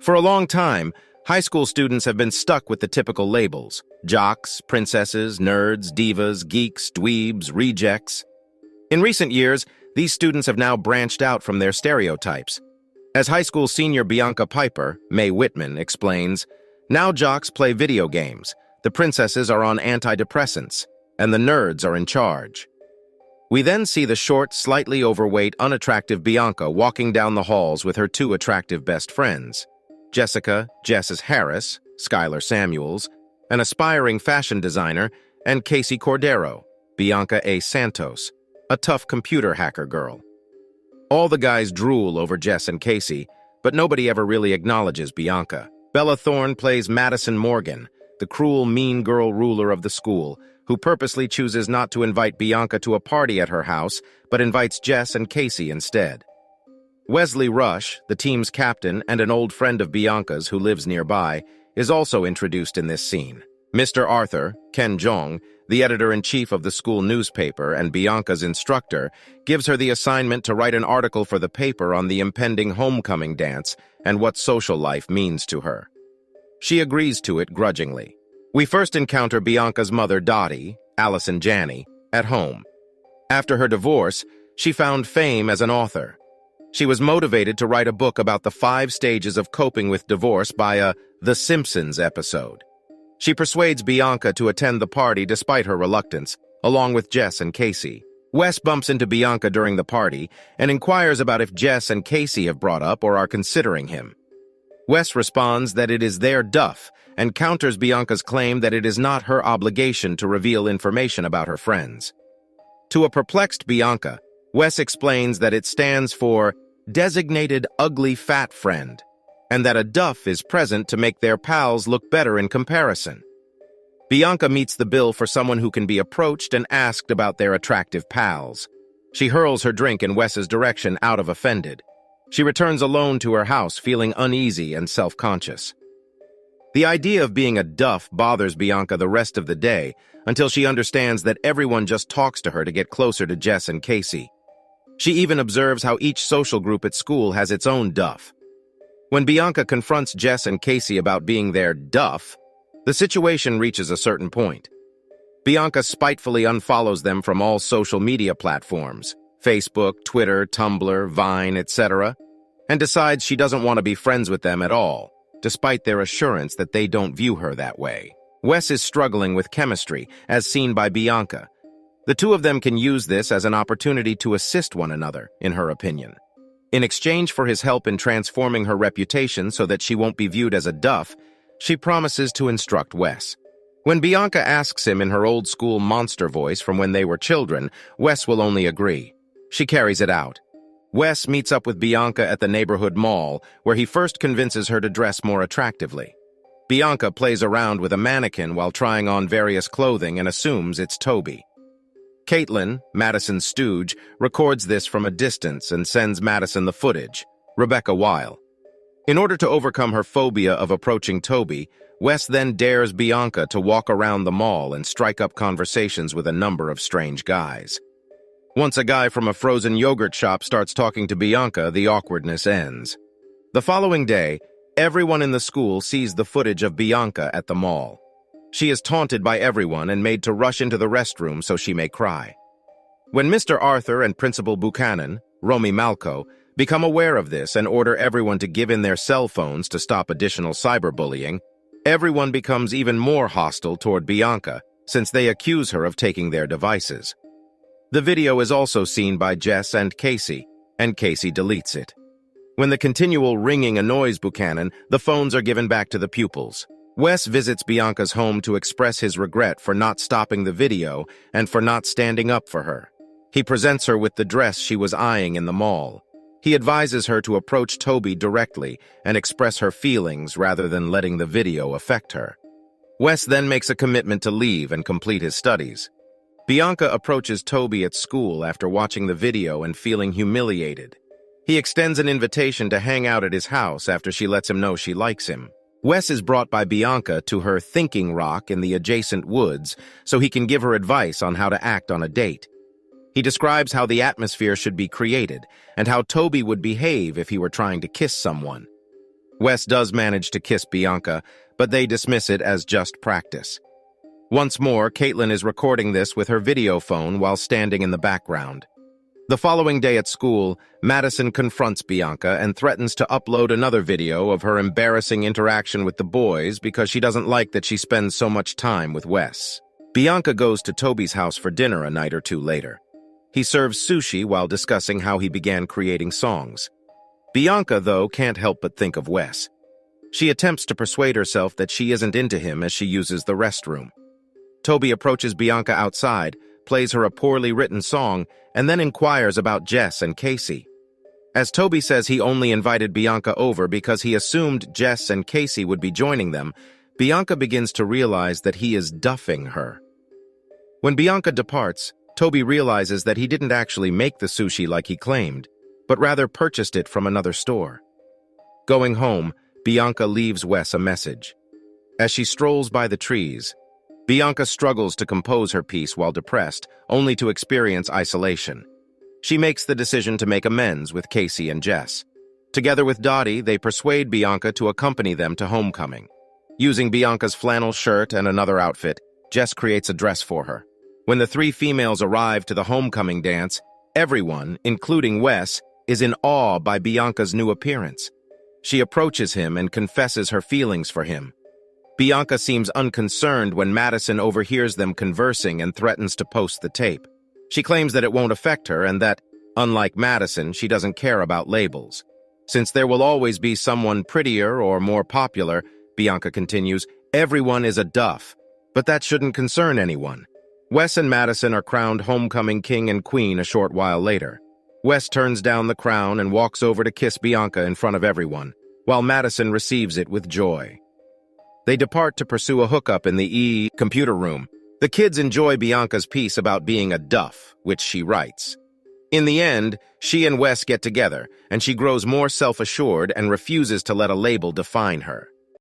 For a long time, high school students have been stuck with the typical labels: jocks, princesses, nerds, divas, geeks, dweebs, rejects. In recent years, these students have now branched out from their stereotypes. As high school senior Bianca Piper, Mae Whitman, explains, now jocks play video games, the princesses are on antidepressants, and the nerds are in charge. We then see the short, slightly overweight, unattractive Bianca walking down the halls with her two attractive best friends, Jessica, Jesses Harris, Skylar Samuels, an aspiring fashion designer, and Casey Cordero, Bianca A. Santos, a tough computer hacker girl. All the guys drool over Jess and Casey, but nobody ever really acknowledges Bianca. Bella Thorne plays Madison Morgan, the cruel, mean girl ruler of the school, who purposely chooses not to invite Bianca to a party at her house, but invites Jess and Casey instead. Wesley Rush, the team's captain and an old friend of Bianca's who lives nearby, is also introduced in this scene. Mr. Arthur, Ken Jeong, the editor-in-chief of the school newspaper and Bianca's instructor, gives her the assignment to write an article for the paper on the impending homecoming dance and what social life means to her. She agrees to it grudgingly. We first encounter Bianca's mother, Dottie, Allison Janney, at home. After her divorce, she found fame as an author. She was motivated to write a book about the 5 stages of coping with divorce by a The Simpsons episode. She persuades Bianca to attend the party despite her reluctance, along with Jess and Casey. Wes bumps into Bianca during the party and inquires about if Jess and Casey have brought up or are considering him. Wes responds that it is their DUFF and counters Bianca's claim that it is not her obligation to reveal information about her friends. To a perplexed Bianca, Wes explains that it stands for Designated Ugly Fat Friend, and that a DUFF is present to make their pals look better in comparison. Bianca meets the bill for someone who can be approached and asked about their attractive pals. She hurls her drink in Wes's direction out of offended. She returns alone to her house feeling uneasy and self-conscious. The idea of being a DUFF bothers Bianca the rest of the day until she understands that everyone just talks to her to get closer to Jess and Casey. She even observes how each social group at school has its own DUFF. When Bianca confronts Jess and Casey about being their DUFF, the situation reaches a certain point. Bianca spitefully unfollows them from all social media platforms, Facebook, Twitter, Tumblr, Vine, etc., and decides she doesn't want to be friends with them at all, despite their assurance that they don't view her that way. Wes is struggling with chemistry, as seen by Bianca. The two of them can use this as an opportunity to assist one another, in her opinion. In exchange for his help in transforming her reputation so that she won't be viewed as a DUFF, she promises to instruct Wes. When Bianca asks him in her old-school monster voice from when they were children, Wes will only agree. She carries it out. Wes meets up with Bianca at the neighborhood mall, where he first convinces her to dress more attractively. Bianca plays around with a mannequin while trying on various clothing and assumes it's Toby. Caitlin, Madison's stooge, records this from a distance and sends Madison the footage, Rebecca Weil. In order to overcome her phobia of approaching Toby, Wes then dares Bianca to walk around the mall and strike up conversations with a number of strange guys. Once a guy from a frozen yogurt shop starts talking to Bianca, the awkwardness ends. The following day, everyone in the school sees the footage of Bianca at the mall. She is taunted by everyone and made to rush into the restroom so she may cry. When Mr. Arthur and Principal Buchanan, Romy Malco, become aware of this and order everyone to give in their cell phones to stop additional cyberbullying, everyone becomes even more hostile toward Bianca, since they accuse her of taking their devices. The video is also seen by Jess and Casey deletes it. When the continual ringing annoys Buchanan, the phones are given back to the pupils. Wes visits Bianca's home to express his regret for not stopping the video and for not standing up for her. He presents her with the dress she was eyeing in the mall. He advises her to approach Toby directly and express her feelings rather than letting the video affect her. Wes then makes a commitment to leave and complete his studies. Bianca approaches Toby at school after watching the video and feeling humiliated. He extends an invitation to hang out at his house after she lets him know she likes him. Wes is brought by Bianca to her thinking rock in the adjacent woods so he can give her advice on how to act on a date. He describes how the atmosphere should be created and how Toby would behave if he were trying to kiss someone. Wes does manage to kiss Bianca, but they dismiss it as just practice. Once more, Caitlin is recording this with her video phone while standing in the background. The following day at school, Madison confronts Bianca and threatens to upload another video of her embarrassing interaction with the boys because she doesn't like that she spends so much time with Wes. Bianca goes to Toby's house for dinner a night or two later. He serves sushi while discussing how he began creating songs. Bianca, though, can't help but think of Wes. She attempts to persuade herself that she isn't into him as she uses the restroom. Toby approaches Bianca outside, plays her a poorly written song, and then inquires about Jess and Casey. As Toby says he only invited Bianca over because he assumed Jess and Casey would be joining them, Bianca begins to realize that he is duffing her. When Bianca departs, Toby realizes that he didn't actually make the sushi like he claimed, but rather purchased it from another store. Going home, Bianca leaves Wes a message. As she strolls by the trees, Bianca struggles to compose her peace while depressed, only to experience isolation. She makes the decision to make amends with Casey and Jess. Together with Dottie, they persuade Bianca to accompany them to homecoming. Using Bianca's flannel shirt and another outfit, Jess creates a dress for her. When the three females arrive to the homecoming dance, everyone, including Wes, is in awe by Bianca's new appearance. She approaches him and confesses her feelings for him. Bianca seems unconcerned when Madison overhears them conversing and threatens to post the tape. She claims that it won't affect her and that, unlike Madison, she doesn't care about labels. Since there will always be someone prettier or more popular, Bianca continues, everyone is a DUFF, but that shouldn't concern anyone. Wes and Madison are crowned homecoming king and queen a short while later. Wes turns down the crown and walks over to kiss Bianca in front of everyone, while Madison receives it with joy. They depart to pursue a hookup in the computer room. The kids enjoy Bianca's piece about being a duff, which she writes. In the end, she and Wes get together, and she grows more self-assured and refuses to let a label define her.